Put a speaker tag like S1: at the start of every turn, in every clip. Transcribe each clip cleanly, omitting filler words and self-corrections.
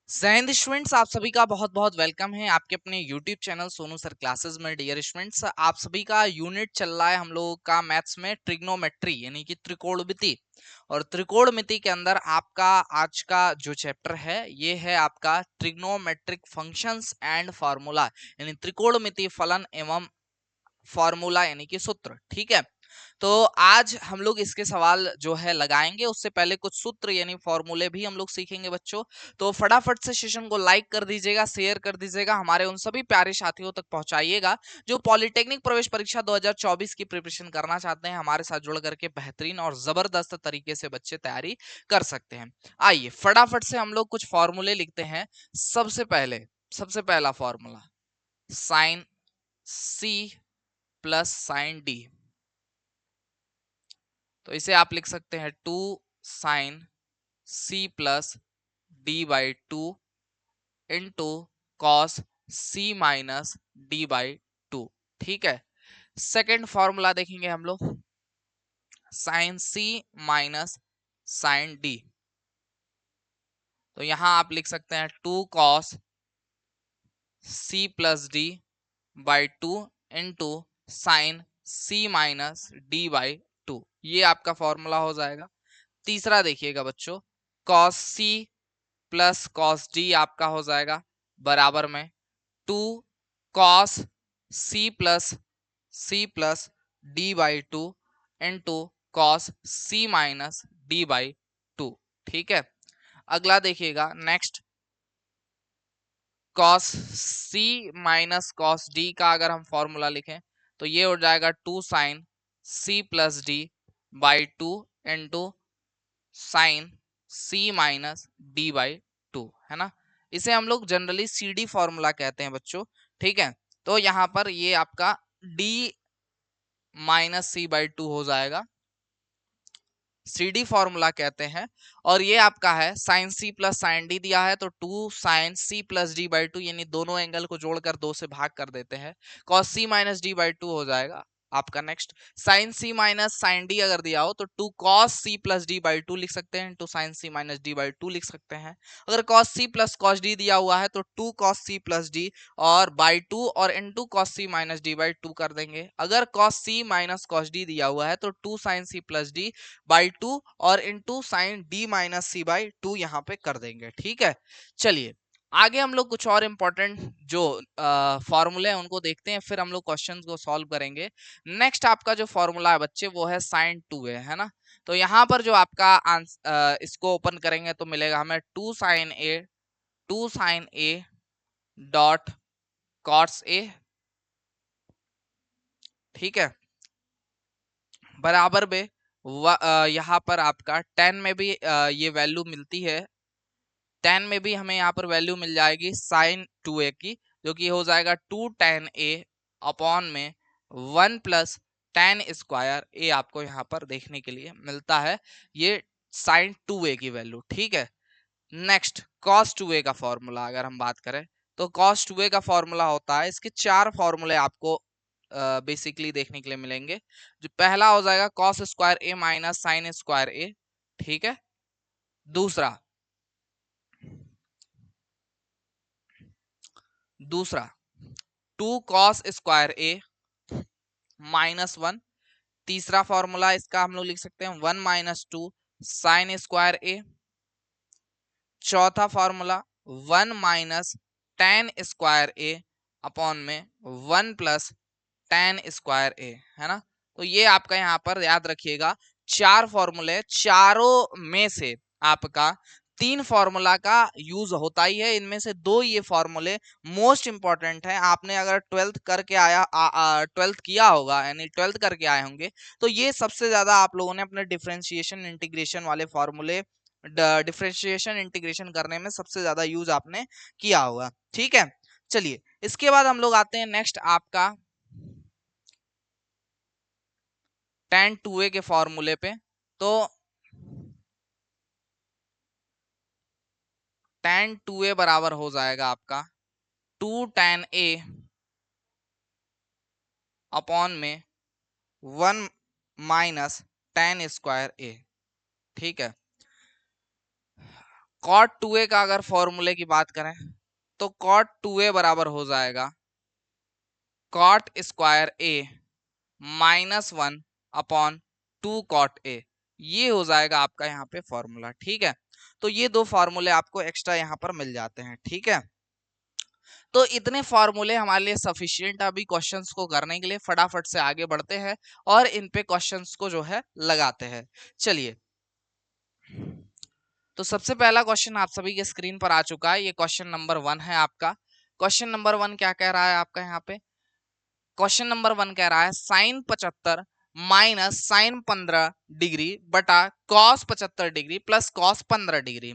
S1: जय हिंद स्टूडेंट्स, आप सभी का बहुत बहुत वेलकम है आपके अपने YouTube channel Sonu sir classes में। डियर स्टूडेंट्स, आप सभी का यूनिट चल रहा है हम लोगों का मैथ्स में ट्रिग्नोमेट्री यानी कि त्रिकोणमिति। और त्रिकोणमिति के अंदर आपका आज का जो चैप्टर है ये है आपका ट्रिग्नोमेट्रिक फंक्शंस एंड फार्मूला, यानी त्रिकोणमिति फलन एवं फॉर्मूला यानी कि सूत्र। ठीक है, तो आज हम लोग इसके सवाल जो है लगाएंगे, उससे पहले कुछ सूत्र यानी फॉर्मूले भी हम लोग सीखेंगे बच्चों। तो फटाफट से सेशन को लाइक कर दीजिएगा, शेयर कर दीजिएगा, हमारे उन सभी प्यारे साथियों तक पहुंचाइएगा जो पॉलिटेक्निक प्रवेश परीक्षा 2024 की प्रिपरेशन करना चाहते हैं। हमारे साथ जुड़ करके बेहतरीन और जबरदस्त तरीके से बच्चे तैयारी कर सकते हैं। आइए फटाफट से हम लोग कुछ फॉर्मूले लिखते हैं। सबसे पहला formula sine C plus sine D, तो इसे आप लिख सकते हैं 2 sine C plus D by 2 into cos C minus D by 2। ठीक है, सेकेंड फॉर्मूला देखेंगे हम लोग, sine C minus sine D, तो यहां आप लिख सकते हैं 2 cos C plus D by 2 into sine C minus D by 2। ये आपका फॉर्मूला हो जाएगा। तीसरा देखिएगा बच्चों, cos C plus cos D आपका हो जाएगा बराबर में 2 cos C plus D by 2 into cos C minus D by 2। ठीक है, अगला देखिएगा next, cos C minus cos D का अगर हम फॉर्मूला लिखें तो ये हो जाएगा 2 sine C plus D by 2 into sine C minus D by 2, है ना। इसे हम लोग जनरली सी डी फॉर्मूला कहते हैं बच्चों। ठीक है, तो यहां पर ये आपका डी माइनस सी बाई 2 हो जाएगा, सी डी फॉर्मूला कहते हैं। और ये आपका है sine C plus sine D दिया है, तो 2 sine C plus D by 2, यानी दोनों एंगल को जोड़कर 2 से भाग कर देते हैं, cos C minus D by 2 हो जाएगा आपका। Next, sine C minus sine D अगर दिया हो तो 2 cos C plus D by 2 लिख सकते हैं, 2 sine C minus D by 2 लिख सकते हैं। अगर cos C plus cos D दिया हुआ है तो 2 कॉस सी प्लस डी और बाई 2 और into cos C minus D by 2 कर देंगे। अगर cos C minus cos D दिया हुआ है तो 2 sine C plus D by 2 और into sine D minus C by 2 यहाँ पे कर देंगे। ठीक है, चलिए आगे हम लोग कुछ और इंपॉर्टेंट जो फॉर्मूले हैं उनको देखते हैं, फिर हम लोग क्वेश्चंस को सॉल्व करेंगे। नेक्स्ट आपका जो फॉर्मूला है बच्चे वो है साइन 2 है ना। तो यहाँ पर जो आपका इसको ओपन करेंगे तो मिलेगा हमें 2 साइन ए डॉट कॉट्स ए। ठीक है, बराबर में यहाँ पर आपका 10 में भी ये वैल्यू मिलती है, 10 में भी हमें यहाँ पर वैल्यू मिल जाएगी साइन 2a की, जो कि हो जाएगा 2 tan a अपॉन में 1 प्लस tan स्क्वायर a आपको यहाँ पर देखने के लिए मिलता है, ये साइन 2a की वैल्यू। ठीक है, नेक्स्ट cos 2a का फॉर्मूला अगर हम बात करें तो cos 2a का फॉर्मूला होता है, इसके 4 फॉर्मूले आपको बेसिकली देखने के लिए मिलेंगे। जो पहला हो जाएगा cos square a minus sine square a। ठीक है, दूसरा दूसरा 2 cos स्क्वायर a माइनस 1। तीसरा फॉर्मूला इसका हम लोग लिख सकते हैं 1 माइनस 2 साइन स्क्वायर a। चौथा formula 1 minus tan square a upon में 1 प्लस tan स्क्वायर a, है ना। तो ये आपका यहाँ पर याद रखिएगा 4 फॉर्मूले, चारों में से आपका 3 फॉर्मूला का यूज होता ही है, इनमें से 2 ये फॉर्मूले मोस्ट इंपॉर्टेंट है। आपने अगर 12th करके 12th किया होगा यानी 12th करके आए होंगे तो ये सबसे ज्यादा आप लोगों ने अपने डिफरेंशिएशन इंटीग्रेशन वाले फॉर्मूले, डिफरेंशिएशन इंटीग्रेशन करने में सबसे ज्यादा यूज आपने किया होगा। ठीक है, चलिए इसके बाद हम लोग आते हैं नेक्स्ट आपका tan 2a के फॉर्मूले पे। तो tan 2a बराबर हो जाएगा आपका 2 tan a अपॉन में 1 माइनस tan स्क्वायर a। ठीक है, कॉट 2a का अगर फॉर्मूले की बात करें तो कॉट 2a बराबर हो जाएगा cot square A -1 upon 2 cot A. ये हो जाएगा आपका यहाँ पे फॉर्मूला। ठीक है, तो ये दो फॉर्मूले आपको एक्स्ट्रा यहाँ पर मिल जाते हैं। ठीक है, तो इतने फॉर्मूले हमारे लिए सफिशिएंट अभी क्वेश्चंस को करने के लिए। फटाफट से आगे बढ़ते हैं और इन पे क्वेश्चंस को जो है लगाते हैं। चलिए, तो सबसे पहला क्वेश्चन आप सभी के स्क्रीन पर आ चुका है। ये क्वेश्चन नंबर 1 है आपका। क्वेश्चन नंबर 1 क्या कह रहा है आपका यहाँ पे? क्वेश्चन नंबर 1 कह रहा है साइन 75 माइनस साइन 15 डिग्री बटा cos 75 degree plus cos 15 degree.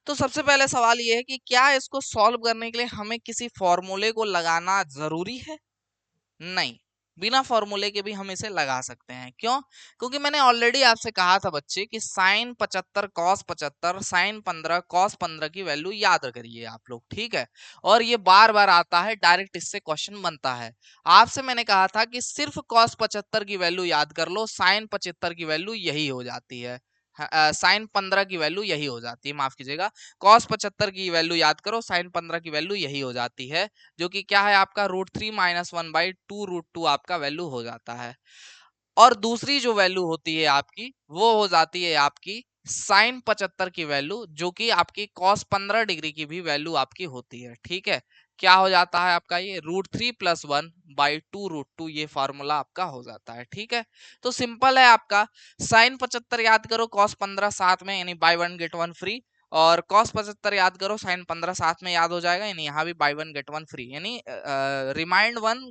S1: तो सबसे पहले सवाल ये है कि क्या इसको सॉल्व करने के लिए हमें किसी फॉर्मूले को लगाना जरूरी है? नहीं, बिना फॉर्मूले के भी हम इसे लगा सकते हैं। क्यों? क्योंकि मैंने ऑलरेडी आपसे कहा था बच्चे कि साइन 75 कॉस 75 साइन 15 कॉस 15 की वैल्यू याद करिए आप लोग। ठीक है, और ये बार बार आता है, डायरेक्ट इससे क्वेश्चन बनता है। आपसे मैंने कहा था कि सिर्फ कॉस 75 की वैल्यू याद कर लो, साइन 75 की वैल्यू यही हो जाती है, साइन 15 की वैल्यू यही हो जाती है, माफ कीजिएगा। कॉस 75 की वैल्यू याद करो, साइन 15 की वैल्यू यही हो जाती है, जो कि क्या है आपका √3 - 1/2 √2 आपका वैल्यू हो जाता है। और दूसरी जो वैल्यू होती है आपकी, वो हो जाती है आपकी साइन 75 की वैल्यू, जो कि आपकी कॉस 15 डिग्री की भी वैल्यू आपकी होती है। ठीक है, क्या हो जाता है आपका ये √3 + 1/2 √2, ये फॉर्मूला आपका हो जाता है। ठीक है, तो सिंपल है आपका। साइन 75 याद करो, कॉस 15 साथ में, यानी bye one get one free. और कॉस 75 याद करो, साइन 15 साथ में याद हो जाएगा, यानी यहाँ भी buy one get one free, यानी remind one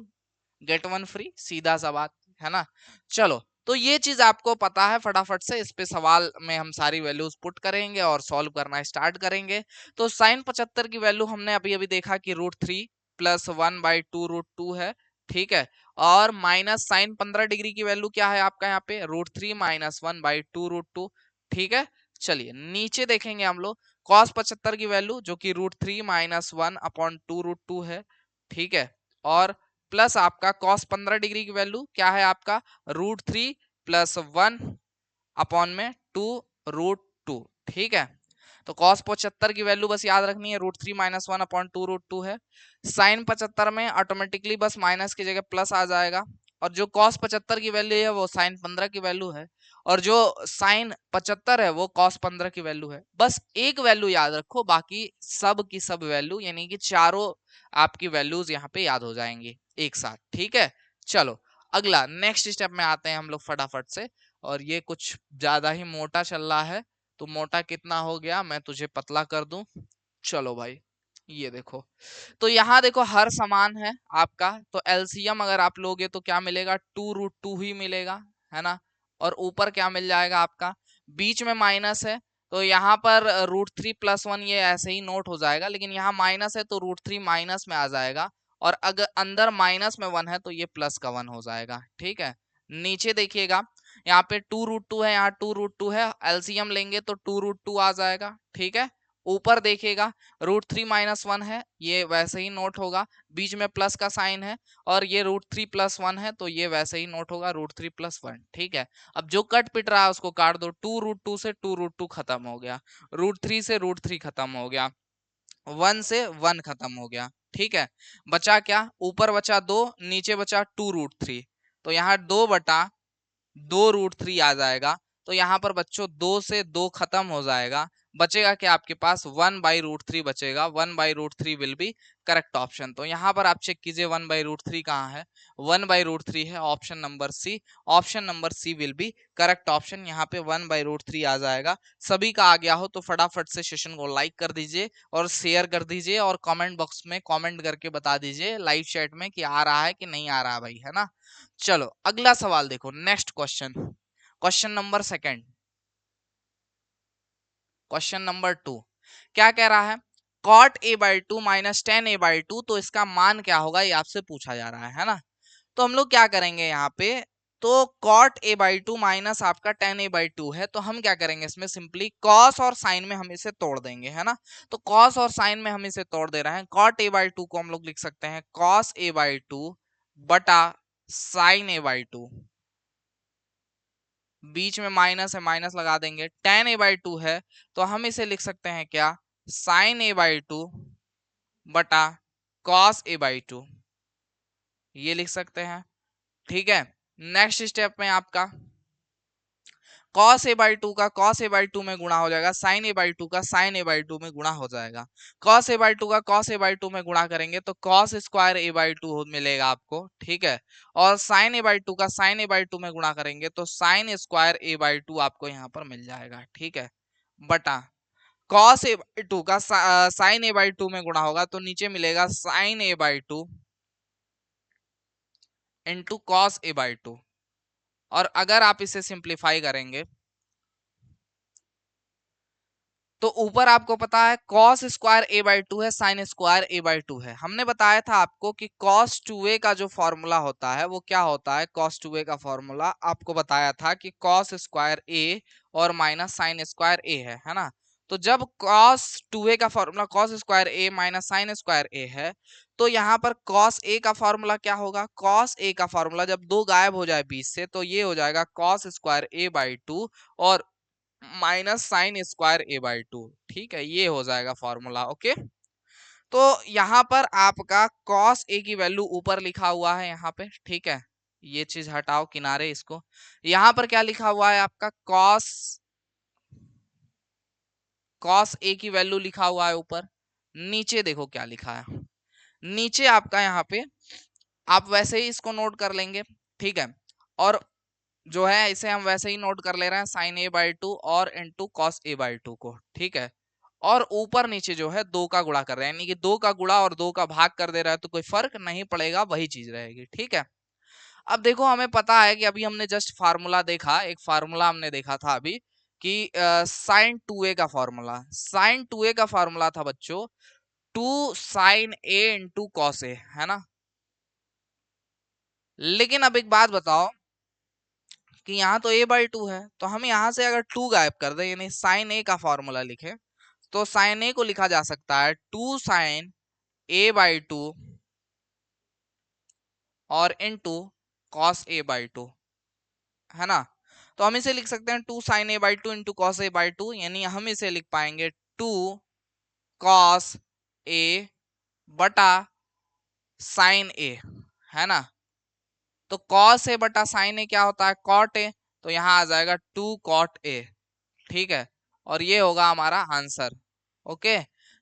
S1: get one free, सीधा सा बात है ना। चलो, तो ये चीज आपको पता है। फटाफट से इस पे सवाल में हम सारी वैल्यूज पुट करेंगे और सॉल्व करना स्टार्ट करेंगे। तो साइन 75 की वैल्यू हमने अभी अभी देखा कि √3 + 1/2 √2 है। ठीक है, और माइनस साइन 15 डिग्री की वैल्यू क्या है आपका यहाँ पे √3 - 1/2 √2। ठीक है, चलिए नीचे देखेंगे हम लोग कॉस 75 की वैल्यू, जो कि √3 - 1/2 √2 है। ठीक है, और प्लस आपका कॉस 15 डिग्री की वैल्यू क्या है आपका √3 + 1/2 √2। ठीक है, तो कॉस 75 की वैल्यू बस याद रखनी है, √3 - 1/2 √2 है। साइन 75 में ऑटोमेटिकली बस माइनस की जगह प्लस आ जाएगा, और जो कॉस 75 की वैल्यू है वो साइन 15 की वैल्यू है, और जो साइन 75 है वो कॉस 15 की वैल्यू है। बस एक वैल्यू याद रखो, बाकी सब की सब वैल्यू, यानी कि चारों आपकी वैल्यूज यहाँ पे याद हो जाएंगी एक साथ। ठीक है, चलो अगला नेक्स्ट स्टेप में आते हैं हम लोग फटाफट से। और ये कुछ ज्यादा ही मोटा चल रहा है, तो मोटा कितना हो गया मैं तुझे पतला कर दूं। चलो भाई, ये देखो, तो यहाँ देखो हर समान है आपका, तो एलसीएम अगर आप लोगे तो क्या मिलेगा 2 √2 ही मिलेगा, है ना। और ऊपर क्या मिल जाएगा आपका, बीच में माइनस है, तो यहाँ पर √3 + 1 ये ऐसे ही नोट हो जाएगा, लेकिन यहाँ माइनस है तो √3 माइनस में आ जाएगा, और अगर अंदर माइनस में 1 है तो ये प्लस का 1 हो जाएगा। ठीक है, नीचे देखिएगा, यहाँ पे 2 √2 है, यहाँ 2 √2 है, एलसीएम लेंगे तो 2 √2 आ जाएगा। ठीक है, ऊपर देखिएगा √3 - 1 है, ये वैसे ही नोट होगा, बीच में प्लस का साइन है, और ये √3 + 1 है, तो ये वैसे ही नोट होगा √3 + 1। ठीक है, अब जो कट पिट रहा है उसको काट दो, 2 √2 से 2 √2 खत्म हो गया, √3 से √3 खत्म हो गया, 1 से 1 खत्म हो गया। ठीक है, बचा क्या, ऊपर बचा 2, नीचे बचा 2 √3, तो यहाँ 2/2 √3 आ जाएगा। तो यहाँ पर बच्चों 2 से 2 खत्म हो जाएगा, बचेगा क्या आपके पास 1/√3 बचेगा। 1/√3 विल बी करेक्ट ऑप्शन। तो यहाँ पर आप चेक कीजिए 1/√3 कहाँ है, 1/√3 है option number C. Option number C will be correct option, यहाँ पे 1/√3 आ जाएगा। सभी का आ गया हो तो फटाफट से सेशन को लाइक कर दीजिए और शेयर कर दीजिए, और कमेंट बॉक्स में कमेंट करके बता दीजिए लाइव चैट में कि आ रहा है कि नहीं आ रहा भाई, है ना। चलो अगला सवाल देखो, next question, question number second, question number 2 क्या कह रहा है, cot a/2 - tan a/2, तो इसका मान क्या होगा ये आपसे पूछा जा रहा है ना। तो हम लोग क्या करेंगे यहाँ पे, तो cot a/2 माइनस आपका tan a/2 है, तो हम क्या करेंगे इसमें सिंपली cos और sin में हम इसे तोड़ देंगे, है ना। तो cos और sin में हम इसे तोड़ दे रहे हैं, cot a/2 को हम लोग लिख सकते हैं cos a/2 बटा sin a/2, बीच में माइनस है, माइनस लगा देंगे। tan a बाई टू है तो हम इसे लिख सकते हैं क्या, sin a बाई टू बटा cos a बाई टू, ये लिख सकते हैं। ठीक है, नेक्स्ट स्टेप में आपका cos a बाई टू का cos a बाई टू में गुणा हो जाएगा, sin a बाई टू का sin a बाई टू में गुणा हो जाएगा। cos a बाई टू का cos a बाई टू में गुणा करेंगे तो cos square a by to मिलेगा आपको। ठीक है, और sin a बाई टू का sin a बाई टू में गुणा करेंगे तो sin square a by to आपको यहाँ पर मिल जाएगा। ठीक है, बटा cos a बाई टू का sin a बाई टू में गुणा होगा तो नीचे मिलेगा sin a by two into cos a by two. और अगर आप इसे सिंप्लीफाई करेंगे तो ऊपर आपको पता है cos square a by two है, sin square a by two है। हमने बताया था आपको कि cos 2a का जो फॉर्मूला होता है वो क्या होता है, cos 2a का फॉर्मूला आपको बताया था कि cos स्क्वायर a और माइनस sin स्क्वायर a है ना। तो जब cos 2a का formula cos square a minus sin square a है तो यहाँ पर cos a का फॉर्मूला क्या होगा, cos a का फॉर्मूला जब दो गायब हो जाए बीच से तो ये हो जाएगा cos square a by two और minus sine square a by two. ठीक है, ये हो जाएगा फॉर्मूला। ओके, तो यहाँ पर आपका cos a की वैल्यू ऊपर लिखा हुआ है यहाँ पे। ठीक है, ये चीज हटाओ किनारे इसको। यहाँ पर क्या लिखा हुआ है आपका cos a की वैल्यू लिखा हुआ है ऊपर। नीचे देखो क्या लिखा है, नीचे आपका यहाँ पे आप वैसे ही इसको नोट कर लेंगे। ठीक है, और जो है इसे हम वैसे ही नोट कर ले रहे हैं साइन ए बाई टू और into cos A by to को। ठीक है, और ऊपर नीचे जो है दो का गुणा कर रहे हैं, यानी कि दो का गुणा और दो का भाग कर दे रहा है तो कोई फर्क नहीं पड़ेगा, वही चीज रहेगी। ठीक है, अब देखो हमें पता है कि अभी हमने जस्ट फार्मूला देखा, एक फार्मूला हमने देखा था अभी कि साइन टू ए का फॉर्मूला, साइन टू ए का फॉर्मूला था बच्चों two sine A into cos A, है ना। लेकिन अब एक बात बताओ कि यहाँ तो a बाई टू है तो हम यहाँ से अगर टू गायब कर दें यानी साइन ए का फॉर्मूला लिखे तो साइन ए को लिखा जा सकता है two sine A by two और into cos A by two, है ना। तो हम इसे लिख सकते हैं two sine A by two into cos A by two, यानी हम इसे लिख पाएंगे टू कॉस ए बटा साइन ए, है ना। तो कॉस ए बटा साइन ए क्या होता है, कॉट ए, तो यहाँ आ जाएगा टू कॉट ए। ठीक है, और ये होगा हमारा आंसर। ओके,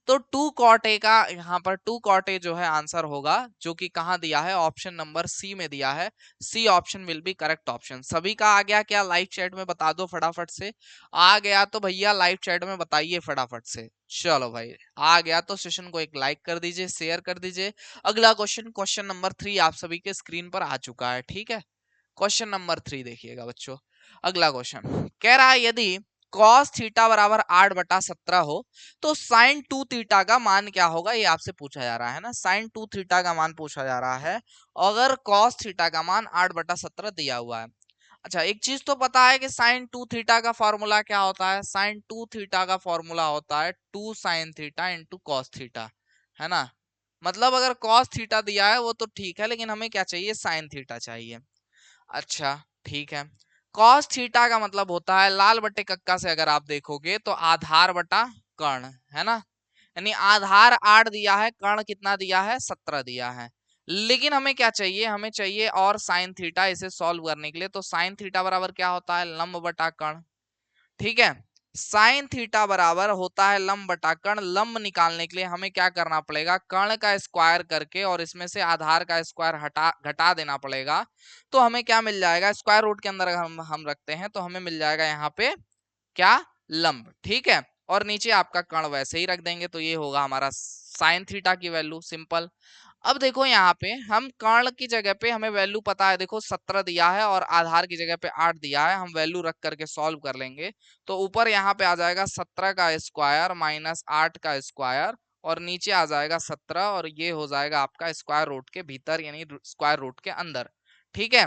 S1: तो टू कॉट ए का यहाँ पर टू कॉट ए जो है आंसर होगा, जो कि कहाँ दिया है, ऑप्शन नंबर सी में दिया है। C option will be correct option. सभी का आ गया क्या, लाइव चैट में बता दो फटाफट से। आ गया तो भैया लाइव चैट में बताइए फटाफट से। चलो भाई, आ गया तो सेशन को एक लाइक कर दीजिए, शेयर कर दीजिए। अगला क्वेश्चन, क्वेश्चन नंबर 3 आप सभी के स्क्रीन पर आ चुका है। ठीक है, क्वेश्चन नंबर 3 देखिएगा बच्चों। अगला क्वेश्चन कह रहा है यदि cos थीटा बराबर 8/17 हो तो sin 2 थीटा का मान क्या होगा, ये आपसे पूछा जा रहा है ना। sin 2 थीटा का मान पूछा जा रहा है अगर cos थीटा का मान 8/17 दिया हुआ है। अच्छा, एक चीज तो पता है कि sin 2 थीटा का फॉर्मूला क्या होता है, sin 2 थीटा का फॉर्मूला होता है 2 sin theta into cos theta, है ना। मतलब अगर cos थीटा दिया है वो तो ठीक है, लेकिन हमें क्या चाहिए, sin थीटा चाहिए। अच्छा, ठीक है। कॉस थीटा का मतलब होता है लाल बटे कक्का से अगर आप देखोगे तो आधार बटा कर्ण, है ना। यानी आधार 8 दिया है, कर्ण कितना दिया है, 17 दिया है। लेकिन हमें क्या चाहिए, हमें चाहिए और साइन थीटा, इसे सॉल्व करने के लिए तो साइन थीटा बराबर क्या होता है, लंब बटा कर्ण। ठीक है, साइन थीटा बराबर होता है लंब बटा कर्ण। लंब निकालने के लिए हमें क्या करना पड़ेगा, कर्ण का स्क्वायर करके और इसमें से आधार का स्क्वायर हटा घटा देना पड़ेगा। तो हमें क्या मिल जाएगा, स्क्वायर रूट के अंदर अगर हम रखते हैं तो हमें मिल जाएगा यहाँ पे क्या, लंब। ठीक है, और नीचे आपका कर्ण वैसे ही रख देंगे तो ये होगा हमारा साइन थीटा की वैल्यू, सिंपल। अब देखो यहाँ पे हम कर्ण की जगह पे हमें वैल्यू पता है, देखो 17 दिया है और आधार की जगह पे 8 दिया है, हम वैल्यू रख करके सॉल्व कर लेंगे। तो ऊपर यहाँ पे आ जाएगा 17 का स्क्वायर माइनस 8 का स्क्वायर और नीचे आ जाएगा 17 और ये हो जाएगा आपका स्क्वायर रूट के भीतर यानी स्क्वायर रूट के अंदर। ठीक है,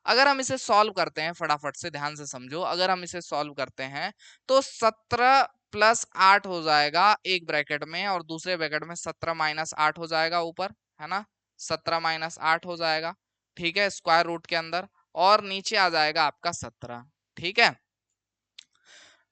S1: अगर हम इसे सॉल्व करते हैं फटाफट से ध्यान से समझो, अगर हम इसे सॉल्व करते हैं तो 17 प्लस 8 हो जाएगा एक ब्रैकेट में और दूसरे ब्रैकेट में 17 माइनस 8 हो जाएगा ऊपर, है ना। 17 माइनस 8 हो जाएगा, ठीक है, स्क्वायर रूट के अंदर और नीचे आ जाएगा आपका 17। ठीक है।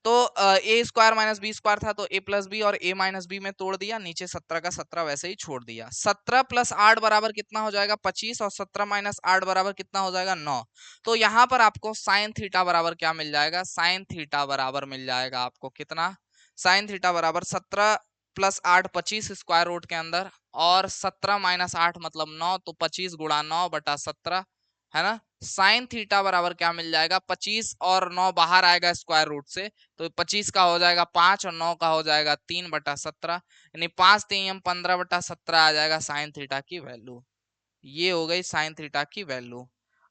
S1: तो ए स्क्वायर माइनस बी स्क्वायर था तो ए प्लस बी और ए माइनस बी में तोड़ दिया, नीचे 17 का 17 वैसे ही छोड़ दिया। 17 प्लस 8 बराबर कितना हो जाएगा 25 और 17 माइनस 8 बराबर कितना हो जाएगा 9। तो यहाँ पर आपको साइन थीटा बराबर क्या मिल जाएगा, साइन थीटा बराबर मिल जाएगा आपको कितना, साइन थीटा बराबर 17 प्लस 8 25 स्क्वायर रूट के अंदर और 17 माइनस 8 मतलब 9, तो 25 गुणा 9 बटा 17 है ना। साइन थीटा बराबर क्या मिल जाएगा 25 और 9 बाहर आएगा स्क्वायर रूट से, तो 25 का हो जाएगा 5 और 9 का हो जाएगा 3 बटा 17, यानी 5 3 15 बटा 17 आ जाएगा साइन थीटा की वैल्यू। ये हो गई साइन थीटा की वैल्यू।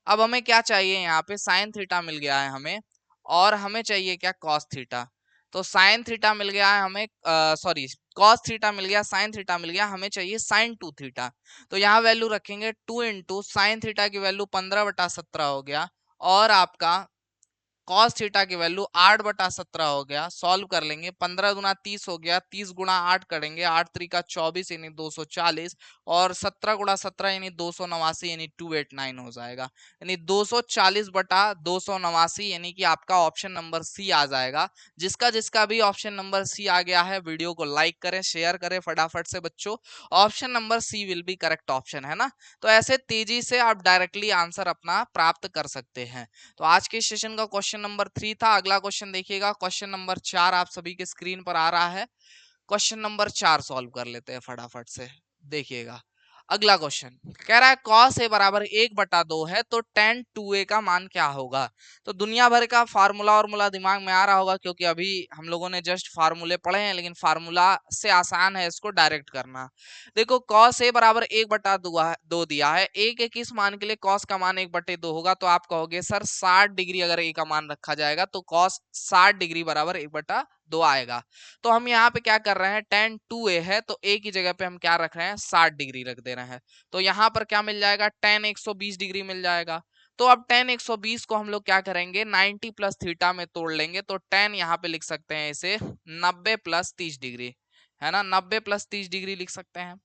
S1: अब हमें क्या चाहिए, यहाँ पे साइन थीटा मिल गया है हमें और हमें चाहिए क्या कॉस थीटा। तो साइन थीटा मिल गया है हमें, सॉरी कॉस थीटा मिल गया, साइन थीटा मिल गया, हमें चाहिए साइन 2 थीटा। तो यहाँ वैल्यू रखेंगे 2 इंटू साइन थीटा की वैल्यू 15 बटा 17 हो गया और आपका कॉस थीटा की वैल्यू 8 बटा 17 हो गया। सॉल्व कर लेंगे, 15 गुना 30 हो गया, 30 गुना 8 करेंगे, 8 3 का 24 यानी 240 और 17 गुना 17 यानी 289 यानी 289 हो जाएगा, यानी 240 बटा 289 यानी कि आपका ऑप्शन नंबर सी आ जाएगा। जिसका जिसका भी ऑप्शन नंबर सी आ गया है वीडियो को लाइक करें, शेयर करें फटाफट से बच्चों, option number C will be correct option, है ना। तो ऐसे तेजी से आप डायरेक्टली आंसर अपना प्राप्त कर सकते हैं। तो आज के सेशन का क्वेश्चन नंबर 3 था। अगला क्वेश्चन देखिएगा, क्वेश्चन नंबर 4 आप सभी के स्क्रीन पर आ रहा है। क्वेश्चन नंबर 4 सॉल्व कर लेते हैं फटाफट से। देखिएगा अगला क्वेश्चन कह रहा है cos a बराबर 1/2 है तो tan 2a का मान क्या होगा। तो दुनिया भर का फार्मूला और मुला दिमाग में आ रहा होगा क्योंकि अभी हम लोगों ने जस्ट फार्मूले पढ़े हैं, लेकिन फार्मूला से आसान है इसको डायरेक्ट करना। देखो cos a बराबर 1/2 दिया है, a के किस मान के लिए cos का मान 1/2 होगा, तो आप कहोगे सर 60 डिग्री अगर a का मान रखा जाएगा तो cos 60 डिग्री बराबर 1/2 आएगा। तो हम यहाँ पे क्या कर रहे हैं, tan 2a है तो a की जगह पे हम क्या रख रहे हैं 60 डिग्री रख दे रहे हैं। तो यहाँ पर क्या मिल जाएगा tan 120 डिग्री मिल जाएगा। तो अब tan 120 को हम लोग क्या करेंगे 90 प्लस थीटा में तोड़ लेंगे, तो tan यहाँ पे लिख सकते हैं इसे 90 प्लस 30 डिग्री, है ना, 90 प्लस 30 डिग्री लिख सकते हैं।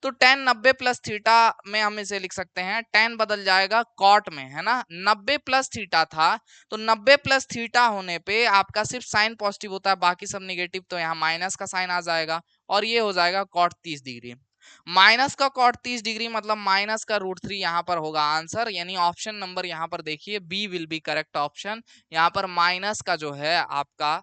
S1: तो tan 90 प्लस थीटा में हम इसे लिख सकते हैं, tan बदल जाएगा कॉट में, है ना। 90 प्लस थीटा था तो 90 प्लस थीटा होने पे आपका सिर्फ साइन पॉजिटिव होता है, बाकी सब निगेटिव, तो यहाँ माइनस का साइन आ जाएगा और ये हो जाएगा कॉट 30 डिग्री। माइनस का कॉट 30 डिग्री मतलब माइनस का √3 यहाँ पर होगा आंसर, यानी ऑप्शन नंबर यहाँ पर देखिए B will be correct option. यहाँ पर माइनस का जो है आपका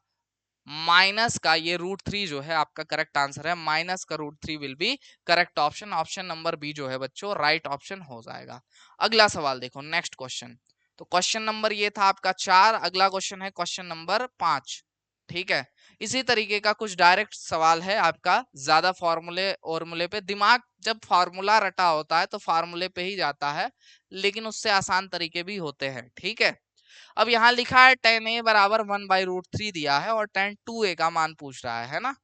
S1: माइनस का ये √3 जो है आपका करेक्ट आंसर है, माइनस का √3 will be correct option, option number B जो है बच्चों राइट ऑप्शन हो जाएगा। अगला सवाल देखो नेक्स्ट क्वेश्चन। तो क्वेश्चन नंबर ये था आपका 4, अगला क्वेश्चन है क्वेश्चन नंबर 5। ठीक है, इसी तरीके का कुछ डायरेक्ट सवाल है आपका, ज्यादा फॉर्मूले और मुले पे दिमाग जब फार्मूला रटा होता है तो फार्मूले पे ही जाता है, लेकिन उससे आसान तरीके भी होते हैं। ठीक है, अब यहाँ लिखा है tan a बराबर 1/√3 दिया है और tan 2a का मान पूछ रहा है ना।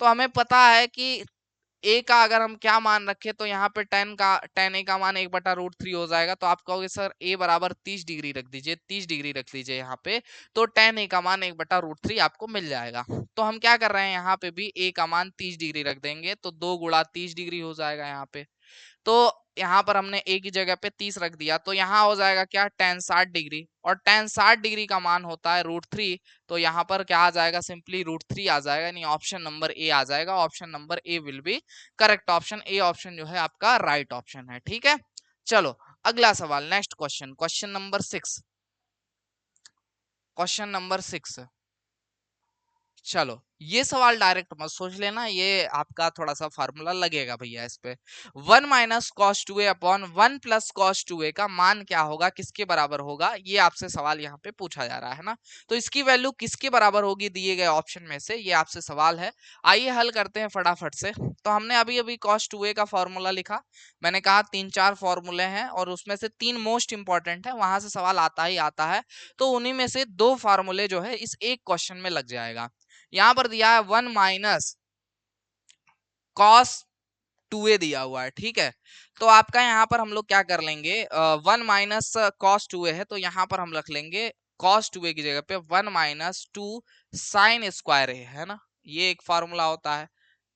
S1: तो हमें पता है कि a का अगर हम क्या मान रखें तो यहाँ पे tan a का मान 1/√3 हो जाएगा। तो आप कहोगे सर a बराबर 30 डिग्री रख दीजिए, 30 डिग्री रख लीजिए यहाँ पे, तो tan a का मान 1/√3 आपको मिल जाएगा। तो हम क्या कर रहे हैं यहाँ पे भी a का मान 30 डिग्री रख देंगे, तो 2 गुणा 30 डिग्री हो जाएगा यहाँ पे। तो यहाँ पर हमने a की जगह पे 30 रख दिया, तो यहाँ हो जाएगा क्या tan 60 डिग्री, और tan 60 डिग्री का मान होता है √3, तो यहाँ पर क्या आ जाएगा सिंपली √3 आ जाएगा, यानी ऑप्शन नंबर ए आ जाएगा। Option number A will be correct option, A option जो है आपका राइट ऑप्शन है। ठीक है, चलो अगला सवाल next question, question number 6, question number 6। चलो ये सवाल डायरेक्ट मत सोच लेना, ये आपका थोड़ा सा फार्मूला लगेगा भैया इस पे। 1 minus cos 2a upon 1 plus cos 2a का मान क्या होगा, किसके बराबर होगा, ये आपसे सवाल यहाँ पे पूछा जा रहा है ना। तो इसकी वैल्यू किसके बराबर होगी दिए गए ऑप्शन में से, ये आपसे सवाल है। आइए हल करते हैं फटाफट से। तो हमने अभी अभी कॉस 2a का फॉर्मूला लिखा, मैंने कहा 3-4 फॉर्मूले हैं और उसमें से 3 मोस्ट इंपॉर्टेंट है, वहां से सवाल आता ही आता है। तो उन्हीं में से 2 फार्मूले जो है इस एक क्वेश्चन में लग जाएगा। यहां पर दिया है 1 माइनस कॉस 2a दिया हुआ है। ठीक है, तो आपका यहाँ पर हम लोग क्या कर लेंगे, 1 माइनस कॉस 2a है तो यहाँ पर हम रख लेंगे कॉस 2a की जगह पे 1 माइनस 2 साइन स्क्वायर a, है ना। ये एक फार्मूला होता है,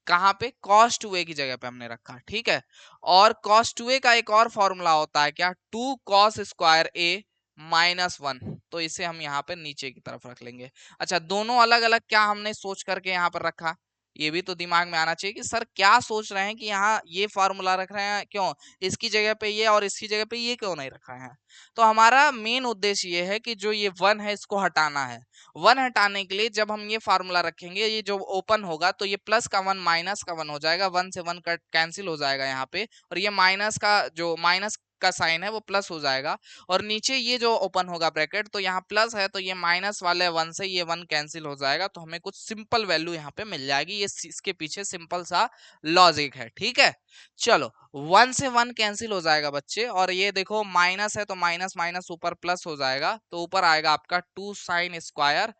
S1: कहाँ पे cos 2a की जगह पे हमने रखा। ठीक है, और cos 2a का एक और फॉर्मूला होता है क्या, 2 cos स्क्वायर a -1, तो इसे हम यहाँ पे नीचे की तरफ रख लेंगे। अच्छा, दोनों अलग अलग क्या हमने सोच करके यहाँ पर रखा, ये भी तो दिमाग में आना चाहिए कि सर क्या सोच रहे हैं कि यहाँ ये फार्मूला रख रहे हैं, क्यों इसकी जगह पे ये और इसकी जगह पे ये क्यों नहीं रखा है। तो हमारा मेन उद्देश्य ये है कि जो ये 1 है इसको हटाना है। 1 हटाने के लिए जब हम ये फार्मूला रखेंगे, ये जो ओपन होगा तो ये प्लस का 1 माइनस का 1 हो जाएगा, 1 से 1 कट कैंसिल हो जाएगा यहाँ पे, और ये माइनस का जो माइनस का साइन है वो प्लस हो जाएगा, और नीचे ये जो ओपन होगा ब्रैकेट, तो यहाँ प्लस है तो ये माइनस वाले 1 से ये 1 कैंसिल हो जाएगा, तो हमें कुछ सिंपल वैल्यू यहाँ पे मिल जाएगी। ये इसके पीछे सिंपल सा लॉजिक है, ठीक है। चलो, 1 से 1 कैंसिल हो जाएगा बच्चे, और ये देखो माइनस है तो माइनस माइनस ऊपर प्लस हो जाएगा, तो ऊपर आएगा आपका 2 साइन स्क्वायर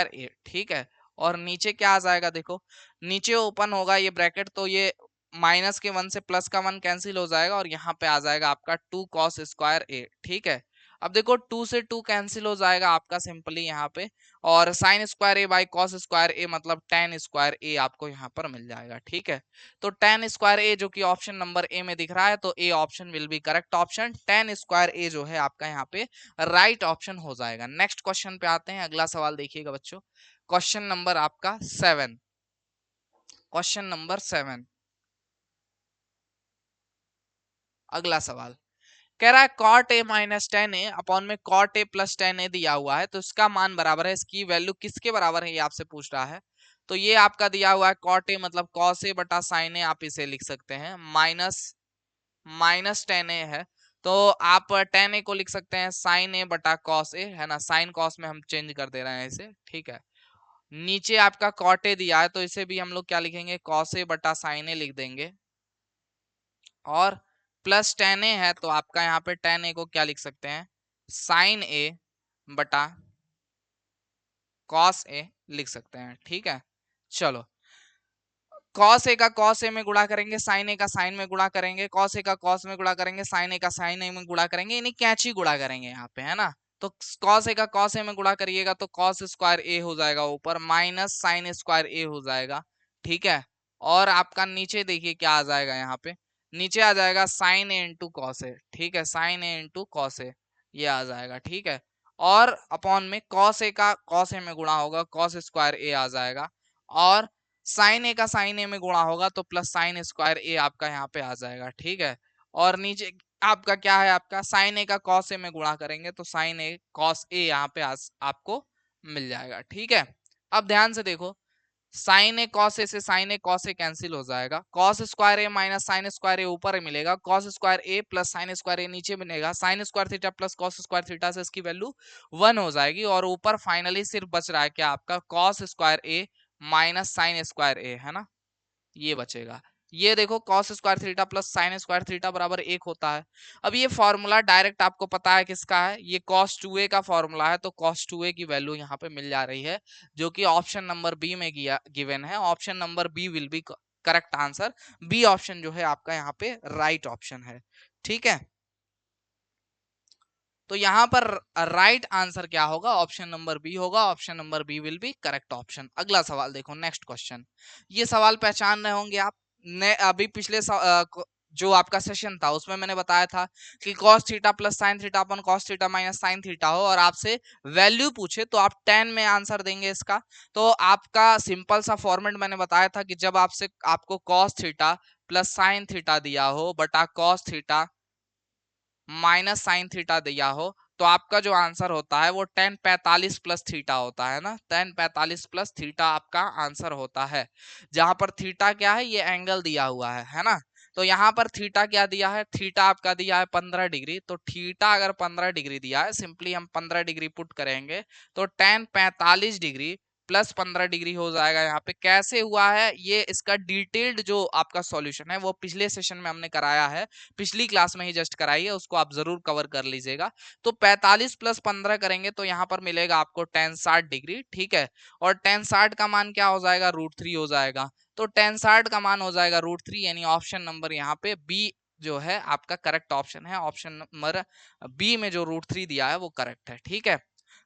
S1: ए, ठीक है। और नीचे क्या आ जाएगा, देखो नीचे ओपन होगा ये ब्रैकेट, तो ये माइनस के 1 से प्लस का 1 कैंसिल हो जाएगा, और यहाँ पे आ जाएगा आपका 2 कॉस स्क्वायर ए, ठीक है। अब देखो 2 से 2 कैंसिल हो जाएगा आपका सिंपली यहाँ पे, और sine square A by cos square A मतलब टेन स्क्वायर ए आपको यहाँ पर मिल जाएगा, ठीक है। तो टेन स्क्वायर ए जो कि ऑप्शन नंबर ए में दिख रहा है, तो A option will be correct option, tan square A जो है आपका यहाँ पे राइट ऑप्शन हो जाएगा। नेक्स्ट क्वेश्चन पे आते हैं, अगला सवाल देखिएगा बच्चों, क्वेश्चन नंबर आपका 7, क्वेश्चन नंबर 7, अगला सवाल कह रहा है cot A minus ten A upon में cot A plus ten A दिया हुआ है, तो इसका मान बराबर है, इसकी वैल्यू किसके बराबर है ये आपसे पूछ रहा है। तो ये आपका दिया हुआ है कॉट ए मतलब कॉस ए बटा साइन ए, आप इसे लिख सकते हैं, माइनस माइनस टेन ए है, तो आप टेन ए को लिख सकते हैं साइन ए बटा कॉस ए, है ना, साइन कॉस में हम चेंज कर दे रहे हैं इसे, ठीक है। नीचे आपका कॉट ए दिया है, तो इसे भी हम लोग क्या लिखेंगे, कॉस ए बटा साइन ए लिख देंगे, और प्लस टेन ए है तो आपका यहाँ पे टेन ए को क्या लिख सकते हैं, साइन ए बटा कॉस ए लिख सकते हैं, ठीक है। चलो, कॉस ए का कॉस ए में गुणा करेंगे, साइन ए का साइन में गुणा करेंगे, कॉस ए का कॉस में गुणा करेंगे, साइन ए का साइन ए में गुणा करेंगे, इन्हें कैची गुणा करेंगे यहाँ पे, है ना। तो कॉस ए का कॉस ए में गुणा करिएगा तो कॉस स्क्वायर ए हो जाएगा ऊपर, माइनस साइन स्क्वायर ए हो जाएगा, ठीक है। और आपका नीचे देखिए क्या आ जाएगा, यहाँ पे नीचे आ जाएगा साइन ए इंटू कॉस ए, ठीक है, साइन ए इंटू कॉस ए ये आ जाएगा, ठीक है। और अपॉन में कॉस ए का कॉस ए में गुणा होगा, कॉस स्क्वायर ए आ जाएगा, और साइन ए का साइन ए में गुणा होगा तो प्लस साइन स्क्वायर ए आपका यहाँ पे आ जाएगा, ठीक है। और नीचे आपका क्या है, आपका साइन ए का कॉस ए में गुणा करेंगे तो साइन ए कॉस ए यहाँ पे आपको मिल जाएगा, ठीक है। अब ध्यान से देखो, साइन ए कॉस ए से sign A cos A cancel हो जाएगा, कॉस स्क्वायर ए माइनस साइन स्क्वायर ए ऊपर ही मिलेगा, कॉस स्क्वायर ए प्लस साइन स्क्वायर ए नीचे मिलेगा, sine square theta plus cos square theta से इसकी वैल्यू 1 हो जाएगी, और ऊपर फाइनली सिर्फ बच रहा है क्या, आपका कॉस स्क्वायर ए माइनस साइन स्क्वायर ए, है ना, ये बचेगा। ये देखो cos square theta plus sine square theta बराबर 1 होता है। अब ये फॉर्मूला डायरेक्ट आपको पता है किसका है, ये cos 2a का फॉर्मूला है, तो cos 2a की वैल्यू यहाँ पे मिल जा रही है, जो कि ऑप्शन नंबर बी में गिवन है, option number B will be correct answer, B option जो है आपका यहाँ पे राइट ऑप्शन है, ठीक है। तो यहाँ पर राइट आंसर क्या होगा, ऑप्शन नंबर बी होगा, option number B will be correct option. अगला सवाल देखो, नेक्स्ट क्वेश्चन, ये सवाल पहचान रहे होंगे आप, ने अभी पिछले जो आपका सेशन था उसमें मैंने बताया था कि cos theta plus sine theta upon cos theta minus sine theta हो, और आपसे वैल्यू पूछे तो आप 10 में आंसर देंगे इसका। तो आपका सिंपल सा फॉर्मेट मैंने बताया था कि जब आपसे आपको cos theta plus sine theta दिया हो बटा cos theta minus sine theta दिया हो, तो आपका जो आंसर होता है वो टेन 45 प्लस थीटा होता है ना, टेन 45 प्लस थीटा आपका आंसर होता है, जहां पर थीटा क्या है, ये एंगल दिया हुआ है ना। तो यहाँ पर थीटा क्या दिया है, थीटा आपका दिया है 15 डिग्री, तो थीटा अगर 15 डिग्री दिया है, सिंपली हम 15 डिग्री पुट करेंगे तो टेन 45 डिग्री प्लस 15 डिग्री हो जाएगा। यहाँ पे कैसे हुआ है, ये इसका डिटेल्ड जो आपका सॉल्यूशन है वो पिछले सेशन में हमने कराया है, पिछली क्लास में ही जस्ट कराई है, उसको आप जरूर कवर कर लीजिएगा। तो 45 प्लस 15 करेंगे तो यहाँ पर मिलेगा आपको टेन 60 डिग्री, ठीक है। और टेन 60 का मान क्या हो जाएगा, √3 हो जाएगा, तो टेन 60 का मान हो जाएगा √3, यानी ऑप्शन नंबर यहाँ पे बी जो है आपका करेक्ट ऑप्शन है, ऑप्शन नंबर बी में जो √3 दिया है वो करेक्ट है, ठीक है।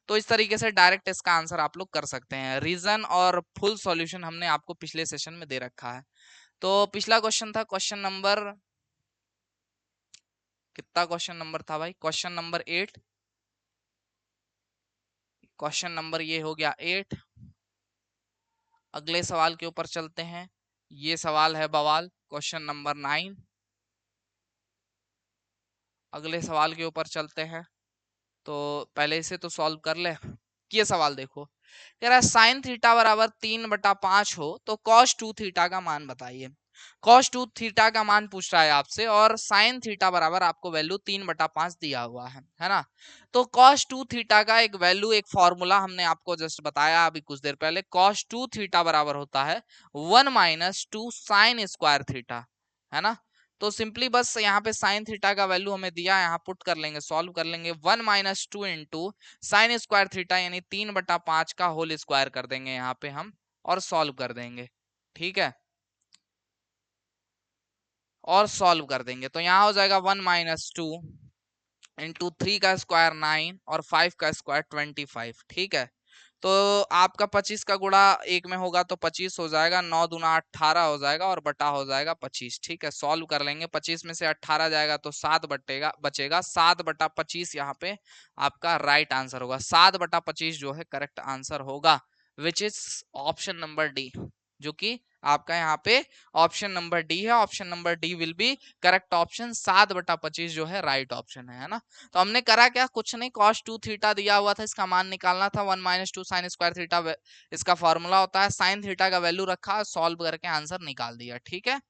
S1: तो इस तरीके से डायरेक्ट इसका आंसर आप लोग कर सकते हैं, रीजन और फुल सॉल्यूशन हमने आपको पिछले सेशन में दे रखा है। तो पिछला क्वेश्चन था क्वेश्चन नंबर कितना क्वेश्चन नंबर था भाई? Question number 8। क्वेश्चन नंबर ये हो गया 8। अगले सवाल के ऊपर चलते हैं। ये सवाल है बवाल, क्वेश्चन नंबर 9। अगले सवाल के ऊपर चलते हैं। तो पहले इसे तो सॉल्व कर ले। ये सवाल देखो, कह रहा है साइन थीटा बराबर 3/5 हो तो कॉस 2 थीटा का मान बताइए। कॉस 2 थीटा का मान पूछ रहा है आपसे, और साइन थीटा बराबर आपको वैल्यू 3/5 दिया हुआ है ना। तो कॉस 2 थीटा का एक वैल्यू, एक फॉर्मूला हमने आपको जस्ट बताया अभी कुछ देर पहले। कॉस 2 थीटा बराबर होता है 1 - 2 साइन स्क्वायर थीटा, है ना। तो सिंपली बस यहाँ पे साइन थीटा का वैल्यू हमें दिया, यहाँ पुट कर लेंगे, सॉल्व कर लेंगे। 1 - 2 इंटू साइन स्क्वायर थीटा यानी 3/5 का होल स्क्वायर कर देंगे यहाँ पे हम, और सॉल्व कर देंगे। ठीक है, और सॉल्व कर देंगे तो यहाँ हो जाएगा 1 - 2 इंटू 3 का स्क्वायर 9 और 5 का स्क्वायर 25। ठीक है, तो आपका 25 का गुणा एक में होगा तो 25 हो जाएगा, 9 दूना 18 हो जाएगा, और बटा हो जाएगा 25। ठीक है, सॉल्व कर लेंगे। 25 में से 18 जाएगा तो 7 बचेगा। 7/25 यहाँ पे आपका राइट आंसर होगा। 7/25 जो है करेक्ट आंसर होगा, which is option number D, जो कि आपका यहाँ पे ऑप्शन नंबर डी है। Option number D will be correct option. 7/25 जो है राइट ऑप्शन है ना। तो हमने करा क्या, कुछ नहीं, cos 2 थीटा दिया हुआ था, इसका मान निकालना था। 1 - 2 साइन स्क्वायर थीटा इसका फॉर्मूला होता है। साइन थीटा का वैल्यू रखा, सॉल्व करके आंसर निकाल दिया। ठीक है,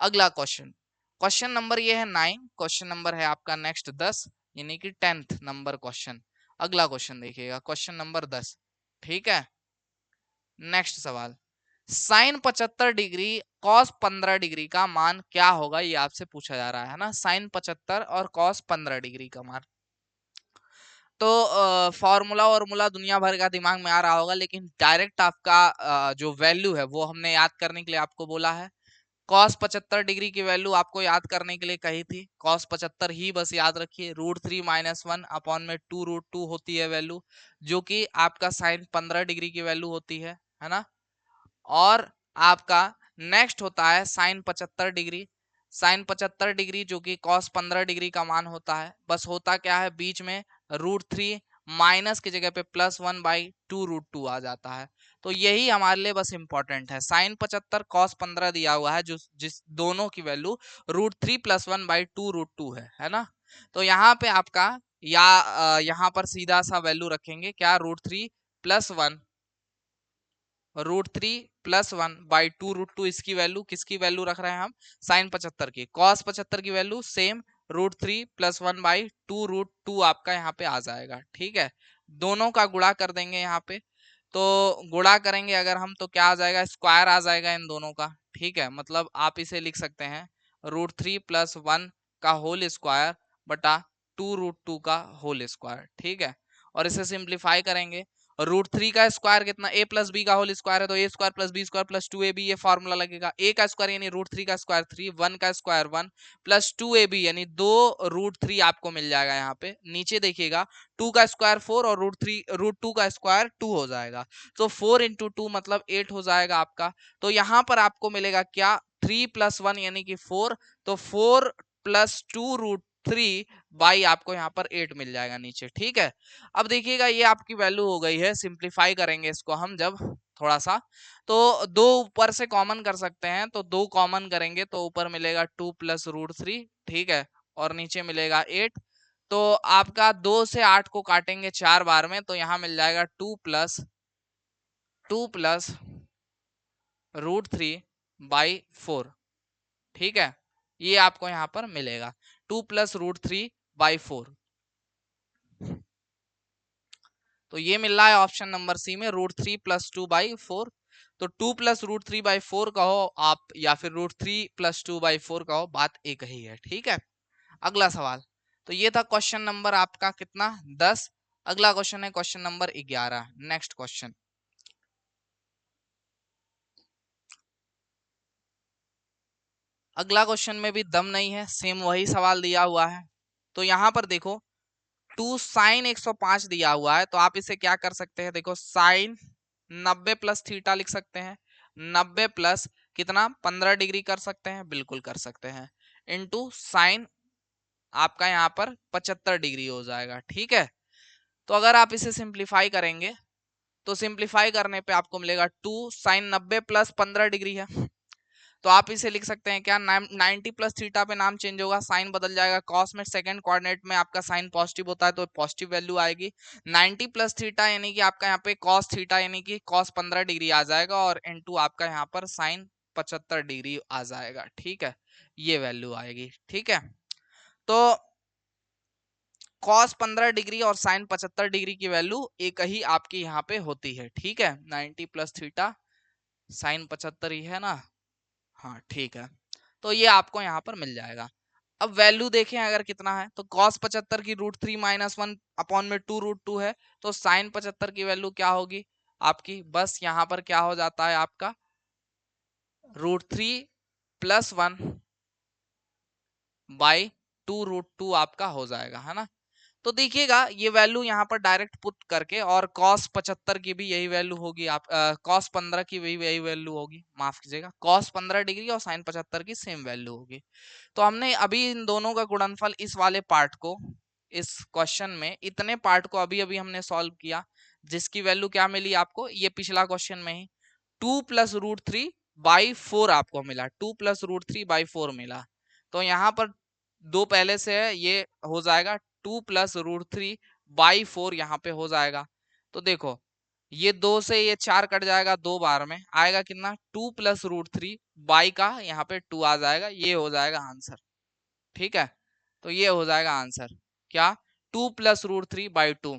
S1: अगला क्वेश्चन, क्वेश्चन नंबर ये है 9। क्वेश्चन नंबर है आपका नेक्स्ट 10, यानी कि 10th नंबर क्वेश्चन। अगला क्वेश्चन देखिएगा, क्वेश्चन नंबर 10। ठीक है, नेक्स्ट सवाल, साइन 75 डिग्री कॉस 15 डिग्री का मान क्या होगा, ये आपसे पूछा जा रहा है ना। साइन 75 और कॉस 15 डिग्री का मान। तो फॉर्मूला और दुनिया भर का दिमाग में आ रहा होगा, लेकिन डायरेक्ट आपका जो वैल्यू है वो हमने याद करने के लिए आपको बोला है। कॉस 75 डिग्री की वैल्यू आपको याद करने के लिए कही थी। कॉस 75 ही बस याद रखिए। √3 - 1/√2 होती है वैल्यू, जो कि आपका साइन 15 डिग्री की वैल्यू होती है ना। और आपका नेक्स्ट होता है साइन 75 डिग्री। साइन 75 डिग्री जो कि कॉस 15 डिग्री का मान होता है। बस होता क्या है, बीच में √3 माइनस की जगह पे +1/2√2 आ जाता है। तो यही हमारे लिए बस इंपॉर्टेंट है। साइन 75 कॉस 15 दिया हुआ है, जो जिस दोनों की वैल्यू √3 + 1/2√2 है ना। तो यहाँ पे आपका यहाँ पर सीधा सा वैल्यू रखेंगे क्या, √3 + 1 √3 + 1/2√2। इसकी वैल्यू, किसकी वैल्यू रख रहे हैं हम, साइन 75 की। कॉस 75 की वैल्यू सेम, √3 + 1/2√2 आपका यहाँ पे आ जाएगा। ठीक है, दोनों का गुणा कर देंगे यहाँ पे। तो गुणा करेंगे अगर हम तो क्या आ जाएगा, स्क्वायर आ जाएगा इन दोनों का। ठीक है, मतलब आप इसे लिख सकते हैं √3 + 1 का होल स्क्वायर बटा 2√2 का होल स्क्वायर। ठीक है, और इसे सिंप्लीफाई करेंगे। √3 का स्क्वायर कितना, a + b का होल स्क्वायर है, तो a² + b² + 2ab, ये फॉर्मूला लगेगा। a का स्क्वायर यानी √3 का स्क्वायर 3, 1 का स्क्वायर 1 + 2ab यानी 2√3 आपको मिल जाएगा। यहाँ पे नीचे देखिएगा 2 का स्क्वायर 4 और √2 का स्क्वायर 2 हो जाएगा। तो 4 × 2 मतलब 8 हो जाएगा आपका। तो यहाँ पर आपको मिलेगा क्या, 3 + 1 यानी कि 4, तो 4 + 2√3 बाई आपको यहाँ पर 8 मिल जाएगा नीचे। ठीक है, अब देखिएगा ये आपकी वैल्यू हो गई है। सिंप्लीफाई करेंगे इसको हम जब थोड़ा सा, तो दो ऊपर से कॉमन कर सकते हैं, तो 2 कॉमन करेंगे तो ऊपर मिलेगा 2 + √3। ठीक है, और नीचे मिलेगा 8। तो आपका 2 से 8 को काटेंगे 4 बार में, तो यहाँ मिल जाएगा 2 + √3/4। ठीक है, ये आपको यहाँ पर मिलेगा 2 + √3/4। तो ये मिल रहा है ऑप्शन नंबर सी में, √3 + 2/4। तो 2 + √3/4 कहो आप, या फिर √3 + 2/4 कहो, बात एक ही है। ठीक है, अगला सवाल। तो ये था क्वेश्चन नंबर आपका कितना, 10। अगला क्वेश्चन है क्वेश्चन नंबर 11। नेक्स्ट क्वेश्चन, अगला क्वेश्चन में भी दम नहीं है, सेम वही सवाल दिया हुआ है। तो यहाँ पर देखो 2 साइन 105 दिया हुआ है, तो आप इसे क्या कर सकते हैं, देखो साइन 90 + थीटा लिख सकते हैं। 90 प्लस कितना, 15 डिग्री कर सकते हैं, बिल्कुल कर सकते हैं, इनटू साइन आपका यहाँ पर 75 डिग्री हो जाएगा। ठीक है, तो अगर आप इसे सिंप्लीफाई करेंगे तो सिंप्लीफाई करने पे आपको मिलेगा 2 साइन 90 प्लस 15 डिग्री है। तो आप इसे लिख सकते हैं क्या, 90 प्लस थीटा पे नाम चेंज होगा, साइन बदल जाएगा। कॉस में सेकंड कोऑर्डिनेट में आपका साइन पॉजिटिव होता है तो पॉजिटिव वैल्यू आएगी। 90 प्लस थीटा यानी कि आपका यहाँ पे कॉस थीटा यानी कि कॉस 15 डिग्री आ जाएगा, और इनटू आपका यहाँ पर साइन 75 डिग्री आ जाएगा। ठीक है, ये वैल्यू आएगी। ठीक है, तो कॉस 15 डिग्री और साइन 75 डिग्री की वैल्यू एक ही आपकी यहाँ पे होती है। ठीक है, 90 प्लस थीटा साइन 75 ही है ना। हाँ ठीक है, तो ये आपको यहाँ पर मिल जाएगा। अब वैल्यू देखें अगर कितना है, तो कॉस 75 की √3 माइनस 1 अपॉन में 2 √2 है, तो साइन 75 की वैल्यू क्या होगी आपकी, बस यहाँ पर क्या हो जाता है आपका √3 प्लस 1 बाई 2 √2 आपका हो जाएगा, है ना। तो देखिएगा ये वैल्यू यहाँ पर डायरेक्ट पुट करके, और cos 75 की भी यही वैल्यू होगी, आप cos 15 की भी यही वैल्यू होगी, माफ कीजिएगा, cos 15 डिग्री और sin 75 की सेम वैल्यू होगी। तो हमने अभी इन दोनों का गुणनफल, इस वाले पार्ट को, इस क्वेश्चन में इतने पार्ट को अभी अभी हमने सॉल्व किया, जिसकी वैल्यू क्या मिली आपको, ये पिछला क्वेश्चन में ही 2 प्लस √3/4 आपको मिला, 2 प्लस √3/4 मिला। तो यहाँ पर दो पहले से है, ये हो जाएगा 2 प्लस √3/4 यहाँ पे हो जाएगा। तो देखो ये 2 से ये 4 कट जाएगा, 2 बार में आएगा कितना, 2 प्लस √3 बाई का यहाँ पे 2 आ जाएगा, ये हो जाएगा आंसर। ठीक है, तो ये हो जाएगा आंसर क्या, 2 plus √3/2।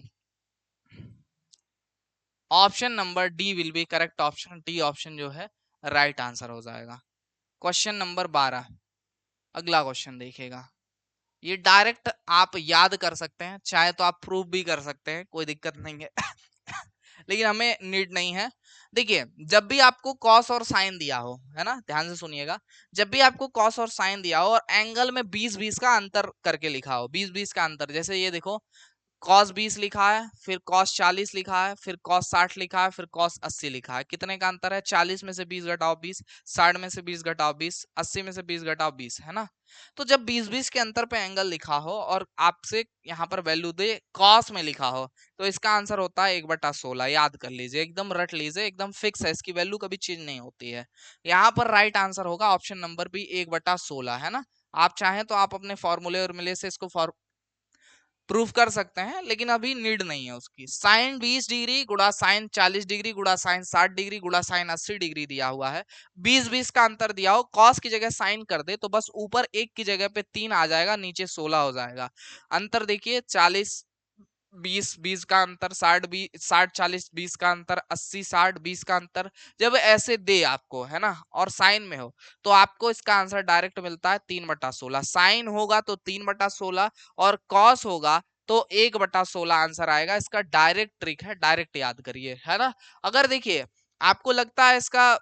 S1: Option number D will be correct option, D option जो है राइट आंसर हो जाएगा। क्वेश्चन नंबर 12, अगला क्वेश्चन देखिएगा। ये डायरेक्ट आप याद कर सकते हैं, चाहे तो आप प्रूव भी कर सकते हैं, कोई दिक्कत नहीं है लेकिन हमें नीड नहीं है। देखिए जब भी आपको कॉस और साइन दिया हो, है ना, ध्यान से सुनिएगा, जब भी आपको कॉस और साइन दिया हो और एंगल में 20-20 का अंतर करके लिखा हो, 20-20 का अंतर, जैसे ये देखो कॉस 20 लिखा है, फिर कॉस 40 लिखा है, फिर कॉस 60 लिखा है, फिर कॉस 80 लिखा है, कितने का अंतर है, 40 में से 20 घटाओ 20, 60 में से 20 घटाओ 20, 80 में से 20 घटाओ 20, है ना। तो जब 20-20 के अंतर पे एंगल लिखा हो और आपसे यहाँ पर वैल्यू दे कॉस में लिखा हो, तो इसका आंसर होता है 1/16। याद कर लीजिए, एकदम रट लीजिए, एकदम फिक्स है, इसकी वैल्यू कभी चेंज नहीं होती है। यहाँ पर राइट आंसर होगा ऑप्शन नंबर बी, 1/16, है ना। आप चाहें तो आप अपने फॉर्मूले और मिले से इसको प्रूफ कर सकते हैं, लेकिन अभी नीड नहीं है उसकी। साइन 20 डिग्री गुणा साइन 40 डिग्री गुणा साइन 60 डिग्री गुणा साइन 80 डिग्री दिया हुआ है, 20-20 का अंतर दिया हो, कॉस की जगह साइन कर दे तो बस ऊपर 1 की जगह पे 3 आ जाएगा, नीचे 16 हो जाएगा। अंतर देखिए 40 20 20 का अंतर, 60 60 40 20 का अंतर, 80 60 20 का अंतर, जब ऐसे दे आपको, है ना, और साइन में हो, तो आपको इसका आंसर डायरेक्ट मिलता है 3/16। साइन होगा तो 3/16 और कॉस होगा तो 1/16 आंसर आएगा। इसका डायरेक्ट ट्रिक है, डायरेक्ट याद करिए, है ना। अगर देखिए आपको लगता है इसका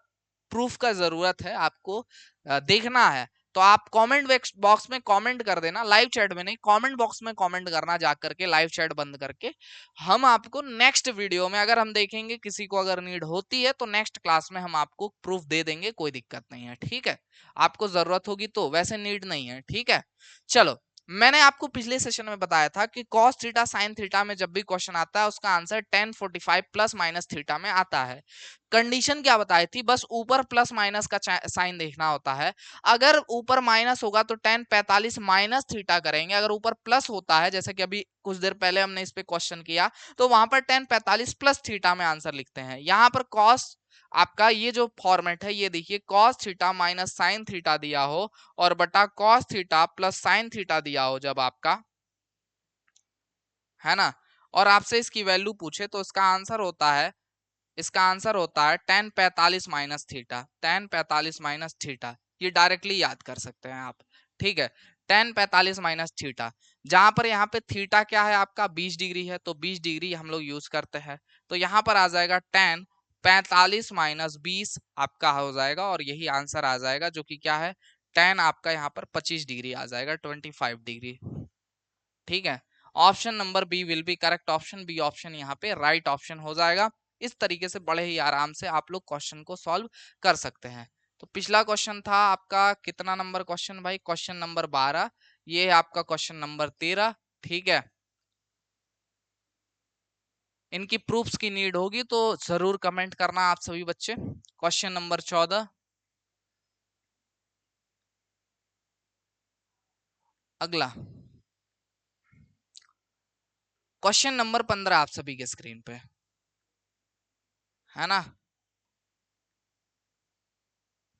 S1: प्रूफ का जरूरत है, आपको देखना है, तो आप कमेंट बॉक्स में कमेंट कर देना, लाइव चैट में नहीं, कमेंट बॉक्स में कमेंट करना जा करके, लाइव चैट बंद करके। हम आपको नेक्स्ट वीडियो में, अगर हम देखेंगे किसी को अगर नीड होती है, तो नेक्स्ट क्लास में हम आपको प्रूफ दे देंगे, कोई दिक्कत नहीं है। ठीक है, आपको जरूरत होगी तो, वैसे नीड नहीं है। ठीक है, चलो, मैंने आपको पिछले सेशन में बताया था कि cos थीटा sin थीटा में जब भी क्वेश्चन आता है उसका answer tan 45 plus minus theta में आता है। कंडीशन क्या बताई थी, बस ऊपर प्लस माइनस का साइन देखना होता है। अगर ऊपर माइनस होगा तो tan 45 माइनस थीटा करेंगे, अगर ऊपर प्लस होता है, जैसे कि अभी कुछ देर पहले हमने इस पे क्वेश्चन किया, तो वहां पर tan 45 प्लस थीटा में आंसर लिखते हैं। यहाँ पर cos आपका ये जो फॉर्मेट है, ये देखिए cos theta minus sine theta दिया हो और बटा cos theta plus sine theta दिया हो जब आपका, है ना, और आपसे इसकी वैल्यू पूछे, तो इसका आंसर होता है, इसका आंसर होता है tan 45 minus theta, tan 45 minus theta, ये डायरेक्टली याद कर सकते हैं आप। ठीक है, tan 45 माइनस थीटा, जहां पर यहाँ पे थीटा क्या है आपका 20 डिग्री है, तो 20 डिग्री हम लोग यूज करते हैं, तो यहाँ पर आ जाएगा tan 45 माइनस 20 आपका हो जाएगा, और यही आंसर आ जाएगा, जो कि क्या है, tan आपका यहाँ पर 25 डिग्री आ जाएगा, 25 डिग्री। ठीक है, option number B will be correct option, B option यहाँ पे राइट ऑप्शन हो जाएगा। इस तरीके से बड़े ही आराम से आप लोग क्वेश्चन को सॉल्व कर सकते हैं। तो पिछला क्वेश्चन था आपका कितना नंबर क्वेश्चन भाई, क्वेश्चन नंबर 12, ये है आपका क्वेश्चन नंबर 13। ठीक है, इनकी प्रूफ्स की नीड होगी तो जरूर कमेंट करना आप सभी बच्चे। क्वेश्चन नंबर 14 अगला, क्वेश्चन नंबर 15 आप सभी के स्क्रीन पे है ना।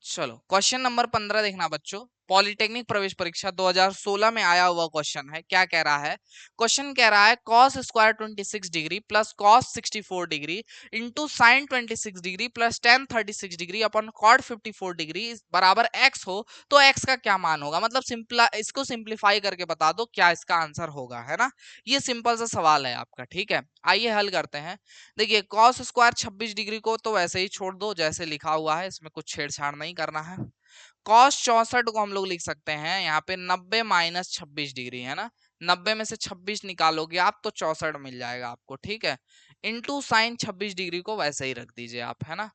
S1: चलो क्वेश्चन नंबर 15 देखना बच्चों, पॉलिटेक्निक प्रवेश परीक्षा 2016 में आया हुआ क्वेश्चन है। क्या कह रहा है, क्वेश्चन कह रहा है cos square 26 degree plus cos 64 degree into sine 26 degree plus tan 36 degree upon cot 54 degree बराबर x हो तो x का क्या मान होगा। मतलब सिंपल, इसको सिंप्लीफाई करके बता दो क्या इसका आंसर होगा, है ना। ये सिंपल सा सवाल है आपका। ठीक है, आइए हल करते हैं। देखिए cos स्क्वायर 26 डिग्री को तो वैसे ही छोड़ दो जैसे लिखा हुआ है, इसमें कुछ छेड़छाड़ नहीं करना है। cos 64 को हम लोग लिख सकते हैं यहाँ पे 90 माइनस 26 डिग्री, है ना। 90 में से 26 निकालोगे आप तो 64 मिल जाएगा आपको। ठीक है, इंटू साइन 26 डिग्री को वैसे ही रख दीजिए आप, है ना।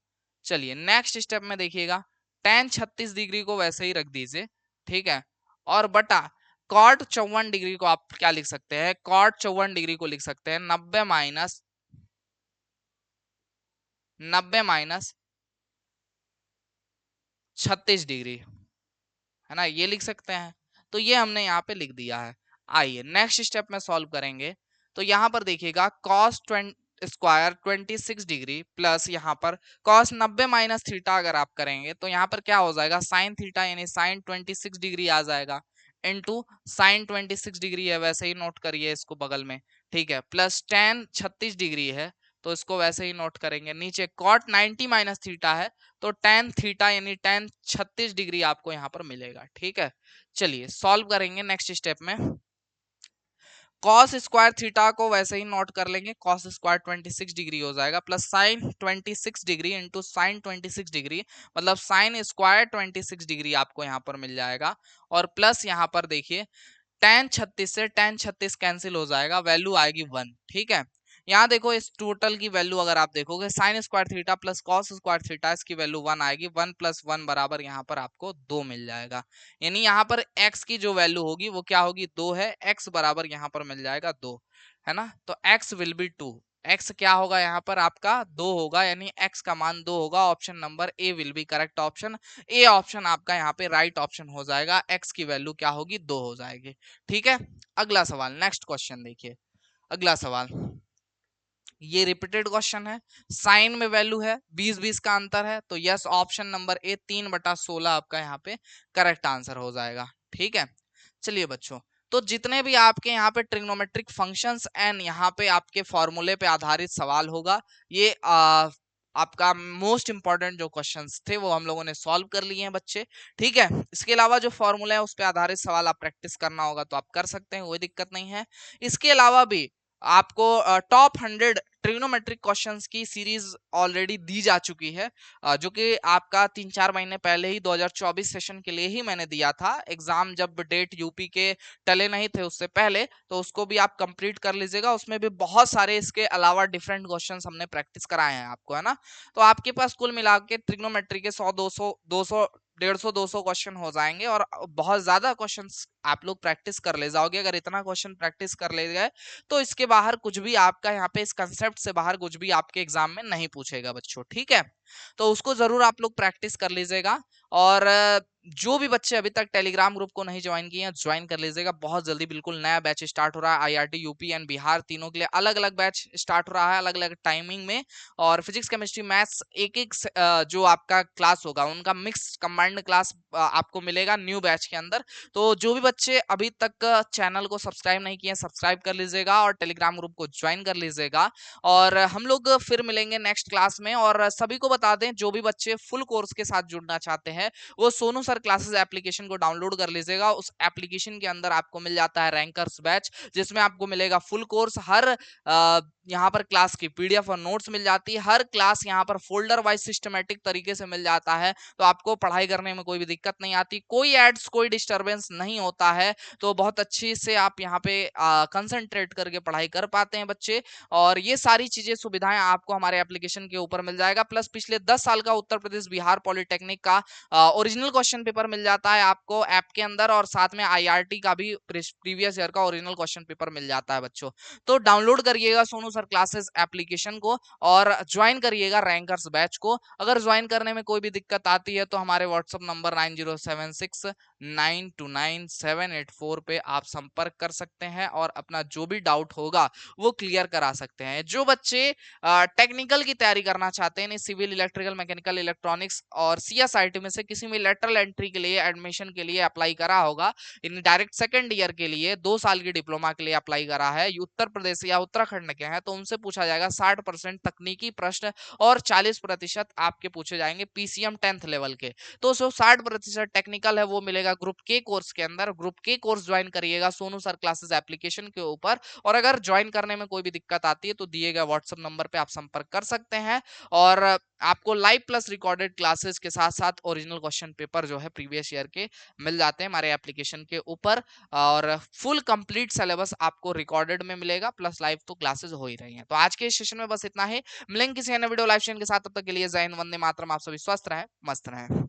S1: चलिए नेक्स्ट स्टेप में देखिएगा, tan 36 डिग्री को वैसे ही रख दीजिए। ठीक है, और बटा cot 54 डिग्री को आप क्या लिख सकते हैं, cot 54 डिग्री को लिख सकते हैं 90 माइनस 36 डिग्री, है ना, ये लिख सकते हैं। तो ये हमने यहाँ पे लिख दिया है। आइए नेक्स्ट स्टेप में सॉल्व करेंगे। तो यहाँ पर देखिएगा cos स्क्वायर 26 डिग्री प्लस यहाँ पर cos 90 माइनस थीटा अगर आप करेंगे तो यहाँ पर क्या हो जाएगा, साइन थीटा यानी साइन 26 डिग्री आ जाएगा इनटू साइन 26 डिग्री है वैसे ही नोट करिए इसको बगल में। ठीक है, प्लस tan 36 डिग्री है तो इसको वैसे ही नोट करेंगे। नीचे cot 90 माइनस थीटा है तो tan थीटा यानी tan 36 डिग्री आपको यहाँ पर मिलेगा। ठीक है, चलिए सॉल्व करेंगे नेक्स्ट स्टेप में। cos स्क्वायर थीटा को वैसे ही नोट कर लेंगे, cos स्क्वायर 26 डिग्री हो जाएगा plus sign 26 degree into sine 26 degree मतलब साइन स्क्वायर 26 डिग्री आपको यहाँ पर मिल जाएगा। और प्लस यहाँ पर देखिए tan 36 से tan 36 कैंसिल हो जाएगा, वैल्यू आएगी 1। ठीक है, यहाँ देखो इस टोटल की वैल्यू अगर आप देखोगे sine square theta plus cos square theta, इसकी वैल्यू 1 आएगी। 1 प्लस 1 बराबर यहाँ पर आपको 2 मिल जाएगा। यानी यहाँ पर x की जो वैल्यू होगी वो क्या होगी, 2 है। x बराबर यहाँ पर मिल जाएगा 2, है ना। तो x विल बी 2, x क्या होगा यहाँ पर आपका 2 होगा, यानी x का मान 2 होगा। Option number A will be correct option. A option आपका यहाँ पे राइट ऑप्शन हो जाएगा, x की वैल्यू क्या होगी 2 हो जाएगी। ठीक है, अगला सवाल, नेक्स्ट क्वेश्चन देखिए। अगला सवाल ये रिपीटेड क्वेश्चन है, साइन में वैल्यू है 20-20 का अंतर है तो यस ऑप्शन नंबर ए 3/16 आपका यहाँ पे करेक्ट आंसर हो जाएगा। ठीक है, चलिए बच्चों, तो जितने भी आपके यहाँ पे ट्रिग्नोमेट्रिक फंक्शंस एंड यहाँ पे आपके फॉर्मूले पे आधारित सवाल होगा, ये आपका मोस्ट इंपॉर्टेंट जो क्वेश्चंस थे वो हम लोगों ने सॉल्व कर लिए हैं बच्चे। ठीक है, इसके अलावा जो फॉर्मूला है उस पे आधारित सवाल आप प्रैक्टिस करना होगा तो आप कर सकते हैं, कोई दिक्कत नहीं है। इसके अलावा भी आपको टॉप 100 ट्रिग्नोमेट्रिक क्वेश्चंस की सीरीज ऑलरेडी दी जा चुकी है, जो कि आपका 3-4 महीने पहले ही 2024 सेशन के लिए ही मैंने दिया था। एग्जाम जब डेट यूपी के टले नहीं थे उससे पहले, तो उसको भी आप कंप्लीट कर लीजिएगा। उसमें भी बहुत सारे इसके अलावा डिफरेंट क्वेश्चंस हमने प्रैक्टिस कराए हैं आपको, है ना। तो आपके पास कुल मिला के ट्रिग्नोमेट्री के 100-200 150-200 क्वेश्चन हो जाएंगे और बहुत ज्यादा क्वेश्चंस आप लोग प्रैक्टिस कर ले जाओगे। अगर इतना क्वेश्चन प्रैक्टिस कर ले गए तो इसके बाहर कुछ भी आपका यहाँ पे इस कंसेप्ट से बाहर कुछ भी आपके एग्जाम में नहीं पूछेगा बच्चों। ठीक है, तो उसको जरूर आप लोग प्रैक्टिस कर लीजिएगा। और जो भी बच्चे अभी तक टेलीग्राम ग्रुप को नहीं ज्वाइन किए हैं ज्वाइन कर लीजिएगा, बहुत जल्दी बिल्कुल नया बैच स्टार्ट हो रहा है। आईआरटी यूपी एंड बिहार तीनों के लिए अलग अलग बैच स्टार्ट हो रहा है, अलग अलग टाइमिंग में। और फिजिक्स केमिस्ट्री मैथ्स एक एक जो आपका क्लास होगा उनका मिक्स कंबाइंड क्लास आपको मिलेगा न्यू बैच के अंदर। तो जो भी बच्चे अभी तक चैनल को सब्सक्राइब नहीं किए सब्सक्राइब कर लीजिएगा और टेलीग्राम ग्रुप को ज्वाइन कर लीजिएगा। और हम लोग फिर मिलेंगे नेक्स्ट क्लास में। और सभी को बता दें जो भी बच्चे फुल कोर्स के साथ जुड़ना चाहते हैं वो सोनू सर क्लासेस एप्लीकेशन को डाउनलोड कर लीजिएगा। उस एप्लीकेशन के अंदर आपको मिल जाता है रैंकर्स बैच, जिसमें आपको मिलेगा फुल कोर्स, हर यहाँ पर क्लास की पीडीएफ और नोट्स मिल जाती है, हर क्लास यहाँ पर फोल्डर वाइज सिस्टमेटिक तरीके से मिल जाता है। तो आपको पढ़ाई करने में कोई भी दिक्कत नहीं आती, कोई एड्स कोई डिस्टरबेंस नहीं होता है। तो बहुत अच्छी से आप यहाँ पे कंसंट्रेट करके पढ़ाई कर पाते हैं बच्चे। और ये सारी चीजें सुविधाएं आपको हमारे एप्लीकेशन के ऊपर मिल जाएगा। प्लस पिछले 10 साल का उत्तर प्रदेश बिहार पॉलिटेक्निक का ओरिजिनल क्वेश्चन क्वेश्चन पेपर मिल जाता है आपको ऐप के अंदर, और साथ में आईआरटी का भी प्रीवियस ईयर का ओरिजिनल क्वेश्चन पेपर मिल जाता है बच्चों। तो डाउनलोड करिएगा सोनू सर क्लासेस एप्लीकेशन को और ज्वाइन करिएगा रैंकर्स बैच को। अगर ज्वाइन करने में कोई भी दिक्कत आती है तो हमारे व्हाट्सएप नंबर 9076929784 पे आप संपर्क कर सकते हैं और अपना जो भी डाउट होगा वो क्लियर करा सकते हैं। जो बच्चे टेक्निकल की तैयारी करना चाहते हैं, सिविल, इलेक्ट्रिकल, मैकेनिकल, इलेक्ट्रॉनिक्स और सीएसआईटी में से किसी में लेटरल एंट्री के लिए एडमिशन के लिए अप्लाई करा होगा, इन डायरेक्ट सेकंड ईयर के लिए 2 साल की डिप्लोमा के लिए अप्लाई करा है, उत्तर प्रदेश या उत्तराखंड के हैं, तो उनसे पूछा जाएगा 60% तकनीकी प्रश्न और 40% आपके पूछे जाएंगे पीसीएम 10th लेवल के। तो 60% टेक्निकल है वो मिलेगा ग्रुप के कोर्स के अंदर। ग्रुप के कोर्स ज्वाइन करिएगा सोनू सर क्लासेस एप्लीकेशन के ऊपर। और अगर ज्वाइन करने में कोई भी दिक्कत आती है तो दिए गए व्हाट्सएप नंबर पे आप संपर्क कर सकते हैं, और आपको लाइव प्लस रिकॉर्डेड क्लासेस के साथ साथ ओरिजिनल क्वेश्चन पेपर जो है प्रीवियस ईयर के मिल जाते हैं हमारे एप्लीकेशन के ऊपर, और फुल कंप्लीट सिलेबस आपको रिकॉर्डेड में मिलेगा, प्लस लाइव तो क्लासेस हो ही रही हैं। तो आज के सेशन में बस इतना ही, मिलेंगे किसी अन्य वीडियो लाइव सेशन के साथ, तब तक के लिए जय हिंद, वंदे मातरम। आप सभी स्वस्थ रहें, मस्त रहें।